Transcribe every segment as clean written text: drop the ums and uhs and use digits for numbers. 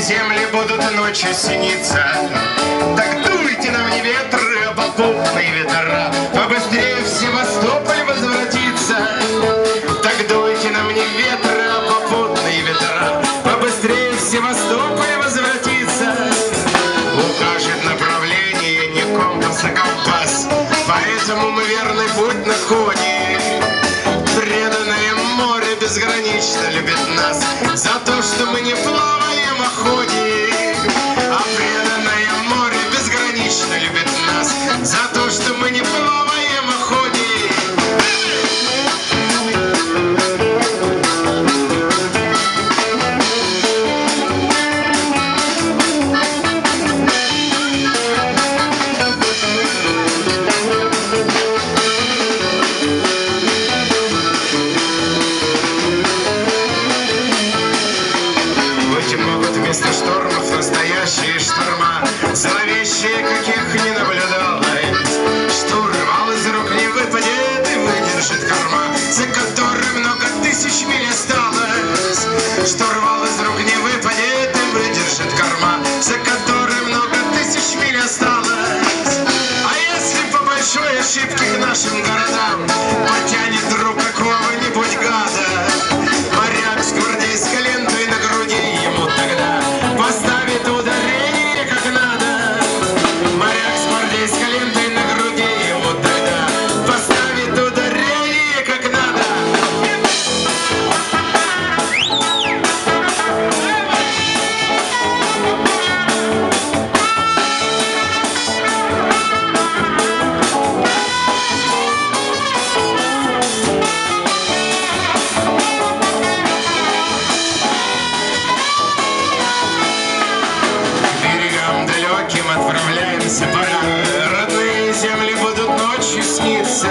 земли будут ночью сниться. Так дуйте на мне ветры, попутные ветра, побыстрее в Севастополь возвратиться. Так дуйте на мне ветры, попутные ветра, побыстрее в Севастополь возвратиться. Укажет направление не компас, а компас, поэтому мы верный путь находим. Преданное море безгранично любит нас за то, что мы не плаваем, а ходим. А преданное море безгранично любит нас за то, что мы не плаваем, а ходим. Вместо штормов настоящие шторма, зловещие, каких не наблюдалось. Штурвал из рук не выпадет и выдержит корма, за которой много тысяч миль осталось. Штурвал из рук не выпадет и выдержит корма, за которой много тысяч миль осталось. А если по большой ошибке к нашим городам потянет друг какого-нибудь гада, моряк с гвардейской лентой на груди ему тогда поставит ударение как надо. Моряк с гвардейской лентой на груди ему тогда поставит ударение как надо. Отправляемся, пора. Родные земли будут ночью сниться.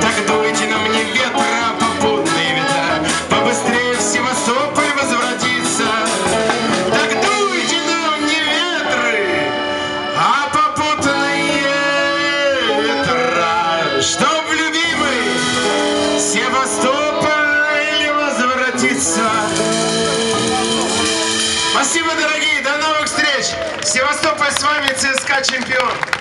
Так дуйте на мне ветра, попутные ветра, побыстрее в Севастополь возвратиться. Так дуйте на мне ветры, а попутные ветра, чтоб любимый Севастополь возвратиться. Спасибо, дорогие, до новых встреч! Севастополь с вами, ЦСКА чемпион!